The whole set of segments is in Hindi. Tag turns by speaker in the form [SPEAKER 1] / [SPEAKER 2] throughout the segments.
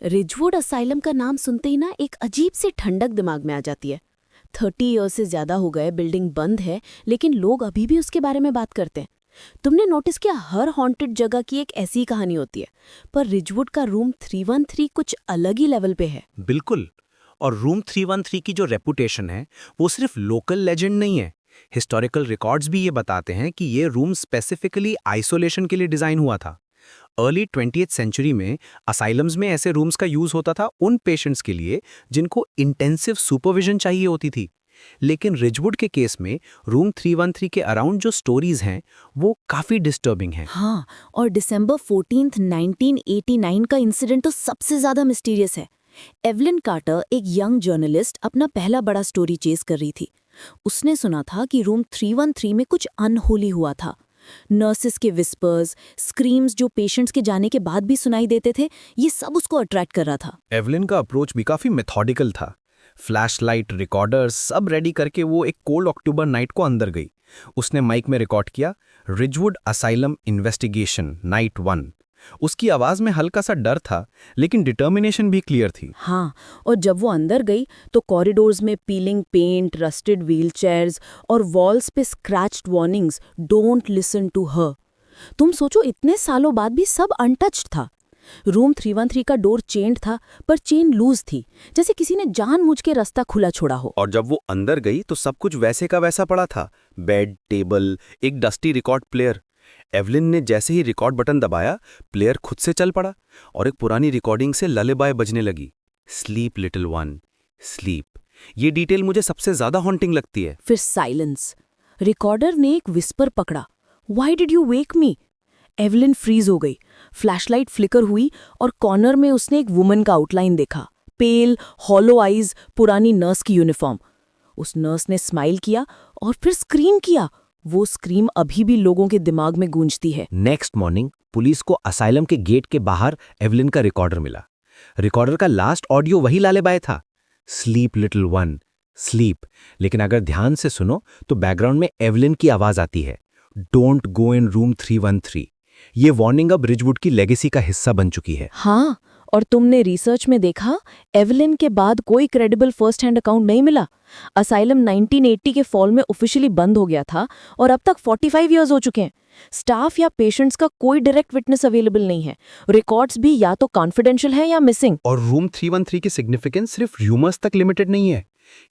[SPEAKER 1] रिजवुड असाइलम का नाम सुनते ही ना एक अजीब सी ठंडक दिमाग में आ जाती है। 30 ईयर से ज्यादा हो गए, बिल्डिंग बंद है, लेकिन लोग अभी भी उसके बारे में बात करते हैं। तुमने नोटिस किया, हर हॉन्टेड जगह की एक ऐसी ही कहानी होती है, पर रिजवुड का रूम 313 कुछ अलग ही लेवल पे है।
[SPEAKER 2] बिल्कुल। और रूम 313 की जो रेपुटेशन है वो सिर्फ लोकल लेजेंड नहीं है। हिस्टोरिकल रिकॉर्ड्स भी ये बताते हैं कि ये रूम स्पेसिफिकली आइसोलेशन के लिए डिज़ाइन हुआ था। अर्ली 20th सेंचुरी में असाइलम्स में ऐसे रूम्स का यूज़ होता था उन पेशेंट्स के लिए जिनको इंटेंसिव सुपरविजन चाहिए होती थी। लेकिन रिजवुड के केस में रूम 313 के अराउंड जो स्टोरीज हैं वो काफ़ी डिस्टर्बिंग हैं।
[SPEAKER 1] हाँ, और दिसंबर 14, 1989 का इंसिडेंट तो सबसे ज्यादा मिस्टीरियस है। एवलिन कार्टर, एक यंग जर्नलिस्ट, अपना पहला बड़ा स्टोरी चेस कर रही थी। उसने सुना था कि रूम 313 में कुछ अनहोली हुआ था। नर्सेस के विस्पर्स, स्क्रीम्स जो पेशेंट्स के जाने के बाद भी सुनाई देते थे, ये सब उसको अट्रैक्ट कर रहा था।
[SPEAKER 2] एवलिन का अप्रोच भी काफ़ी मेथोडिकल था। फ्लैशलाइट, रिकॉर्डर्स सब रेडी करके वो एक कोल्ड अक्टूबर नाइट को अंदर गई। उसने माइक में रिकॉर्ड किया, रिजवुड असाइलम इन्वेस्टिगेशन नाइट 1। उसकी आवाज़ में हल्का सा डर था, लेकिन डिटर्मिनेशन भी क्लियर थी।
[SPEAKER 1] हाँ, और जब वो अंदर गई तो कॉरिडोर्स में पीलिंग पेंट, रस्टेड व्हीलचेयर्स और वॉल्स पे scratched warnings, don't listen to her. तुम सोचो, इतने सालों बाद भी सब अनटच्ड था। रूम 313 का डोर चेन्ड था, पर चेन लूज थी, जैसे किसी ने जानबूझ के रास्ता खुला छोड़ा हो।
[SPEAKER 2] और जब वो अंदर गई तो सब कुछ वैसे का वैसा पड़ा था। बेड, टेबल, एक डस्टी रिकॉर्ड प्लेयर। एवलिन ने जैसे ही रिकॉर्ड बटन दबाया, प्लेयर खुद से चल पड़ा और एक पुरानी रिकॉर्डिंग से ललेबाय बजने लगी। Sleep little one, sleep. ये डिटेल मुझे सबसे ज्यादा हॉन्टिंग लगती है।
[SPEAKER 1] फिर साइलेंस। रिकॉर्डर ने एक विस्पर पकड़ा, why did you wake me? Evelyn freeze हो गई। फ्लैशलाइट फ्लिकर हुई और कॉर्नर में उसने एक वुमन का आउटलाइन देखा। पेल, हॉलो आइज, पुरानी नर्स की यूनिफॉर्म। उस नर्स ने स्माइल किया और फिर स्क्रीम किया। वो स्क्रीम अभी भी लोगों के दिमाग में गूंजती है।
[SPEAKER 2] नेक्स्ट मॉर्निंग पुलिस को असाइलम के गेट के बाहर एवलिन का रिकॉर्डर मिला। रिकॉर्डर का लास्ट ऑडियो वही लालेबाय था, स्लीप लिटिल वन, स्लीप। लेकिन अगर ध्यान से सुनो तो बैकग्राउंड में एवलिन की आवाज आती है, डोंट गो इन रूम 313। ये वार्निंग अब रिजवुड की लेगेसी का हिस्सा बन चुकी है।
[SPEAKER 1] हाँ, और तुमने रिसर्च में देखा, एवलिन के बाद कोई क्रेडिबल फर्स्ट हैंड अकाउंट नहीं मिला। असाइलम 1980 के फॉल में ऑफिशियली बंद हो गया था और अब तक 45 इयर्स हो चुके हैं। स्टाफ या पेशेंट्स का कोई डायरेक्ट विटनेस अवेलेबल नहीं है। रिकॉर्ड्स भी या तो कॉन्फिडेंशियल है या मिसिंग।
[SPEAKER 2] और रूम 313 की सिग्निफिकेंस सिर्फ र्यूमर्स तक लिमिटेड नहीं है।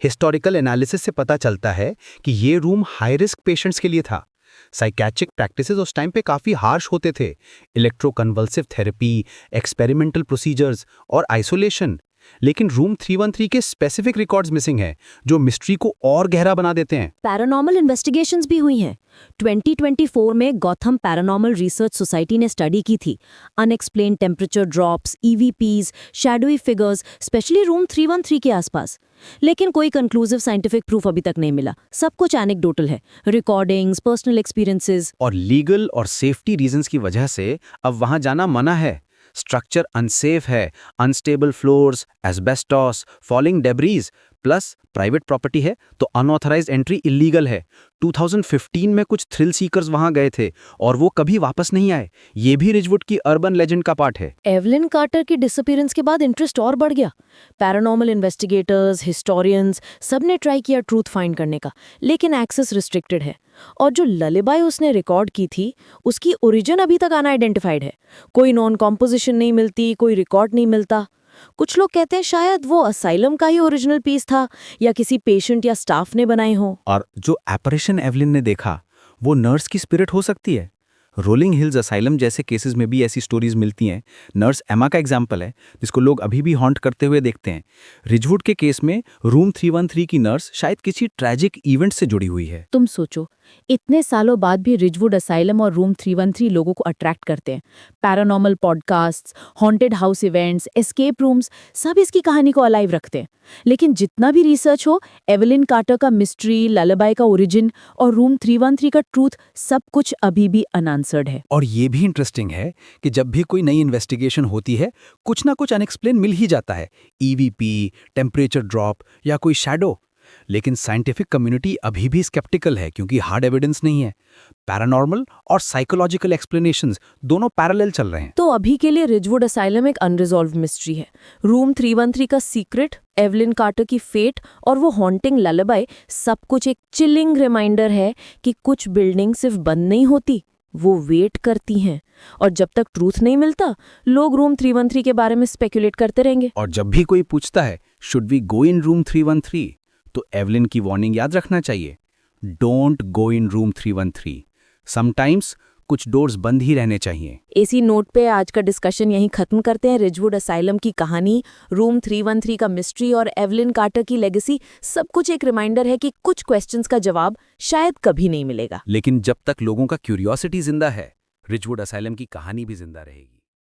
[SPEAKER 2] हिस्टोरिकल एनालिसिस से पता चलता है कि ये रूम हाई रिस्क पेशेंट्स के लिए था। साइकेट्रिक प्रैक्टिसेस उस टाइम पे काफ़ी हार्श होते थे। इलेक्ट्रोकन्वल्सिव थेरेपी, एक्सपेरिमेंटल प्रोसीजर्स और आइसोलेशन। लेकिन रूम 313 के स्पेसिफिक रिकॉर्ड्स मिसिंग हैं, जो मिस्ट्री को और गहरा बना देते हैं।
[SPEAKER 1] पैरानॉर्मल इन्वेस्टिगेशंस भी हुई हैं। 2024 में गॉथम पैरानॉर्मल रिसर्च सोसाइटी ने स्टडी की थी। Unexplained temperature drops, EVPs, shadowy figures, specially room 313 के आसपास। लेकिन कोई कंक्लूसिव साइंटिफिक प्रूफ अभी तक नहीं मिला। सब कुछ एनेक्डोटल है, रिकॉर्डिंग्स, पर्सनल एक्सपीरियंसेस।
[SPEAKER 2] और लीगल और सेफ्टी रीजंस की वजह से अब वहां जाना मना है। स्ट्रक्चर अनसेफ है, unstable floors, asbestos, falling debris, plus private property है तो अनऑथराइज्ड एंट्री इलीगल है। 2015 में कुछ थ्रिल सीकर्स वहां गए थे और वो कभी वापस नहीं आए। ये भी रिजवुड की अर्बन लेजेंड का पार्ट है।
[SPEAKER 1] एवलिन कार्टर की डिसअपीयरेंस के बाद इंटरेस्ट और बढ़ गया। पैरानॉर्मल इन्वेस्टिगेटर्स, हिस्टोरियंस, सब ने ट्राई किया ट्रूथ फाइंड करने का, लेकिन एक्सेस रिस्ट्रिक्टेड है। और जो ललेबाई उसने रिकॉर्ड की थी, उसकी ओरिजिन अभी तक अनआइडेंटिफाइड है। कोई नॉन कॉम्पोजिशन नहीं मिलती, कोई रिकॉर्ड नहीं मिलता। कुछ लोग कहते हैं शायद वो असाइलम का ही ओरिजिनल पीस था या किसी पेशेंट या स्टाफ ने बनाए हो।
[SPEAKER 2] और जो एपरेशन एवलिन ने देखा वो नर्स की स्पिरिट हो सकती है। रोलिंग हिल्स असाइलम जैसे केसेस में भी ऐसी स्टोरीज मिलती हैं। नर्स एमा का एग्जाम्पल है, जिसको लोग अभी भी हॉन्ट करते हुए देखते हैं। रिजवुड के केस में रूम 313 की नर्स शायद किसी ट्रैजिक इवेंट से जुड़ी हुई है।
[SPEAKER 1] तुम सोचो, इतने सालों बाद भी रिजवुड असाइलम और रूम 313 लोगों को अट्रैक्ट करते हैं। Paranormal podcasts, haunted house events, escape rooms, सब इसकी कहानी को अलाइव रखते हैं। लेकिन जितना भी रिसर्च हो, एवलिन कार्टर का मिस्ट्री, ललेबाई का ओरिजिन और रूम 313 का ट्रूथ, सब कुछ अभी भी अनआंसर्ड है।
[SPEAKER 2] और ये भी इंटरेस्टिंग है कि जब भी कोई नई इन्वेस्टिगेशन होती है, कुछ ना कुछ अनएक्सप्लेन मिल ही जाता है। ईवीपी, टेम्परेचर ड्रॉप या कोई शैडो।
[SPEAKER 3] लेकिन साइंटिफिक कम्युनिटी अभी भी स्केप्टिकल है क्योंकि हार्ड एविडेंस नहीं है। पैरानॉर्मल और साइकोलॉजिकल एक्सप्लेनेशंस दोनों पैरेलल चल रहे हैं।
[SPEAKER 1] तो अभी के लिए रिजवुड असाइलम एक अनरिजॉल्व मिस्ट्री है। रूम 313 का सीक्रेट, एवलिन कार्टर की फेट और वो हॉन्टिंग ललेबाई, सब कुछ एक चिलिंग रिमाइंडर है कि कुछ बिल्डिंग सिर्फ बंद नहीं होती, वो वेट करती हैं। और जब तक ट्रूथ नहीं मिलता, लोग रूम 313 के बारे में स्पेकुलेट करते रहेंगे।
[SPEAKER 3] और जब भी कोई पूछता है should we go in room 313, तो एवलिन की वार्निंग याद रखना चाहिए, don't go in room 313। Sometimes कुछ डोर्स बंद ही रहने चाहिए।
[SPEAKER 1] इसी नोट पे आज का डिस्कशन यहीं खत्म करते हैं। रिजवुड असाइलम की कहानी, रूम 313 का मिस्ट्री और एवलिन कार्टर की लेगेसी, सब कुछ एक रिमाइंडर है कि कुछ क्वेश्चंस का जवाब शायद कभी नहीं मिलेगा।
[SPEAKER 3] लेकिन जब तक लोगों का क्यूरियोसिटी जिंदा है, रिजवुड असाइलम की कहानी भी जिंदा रहेगी।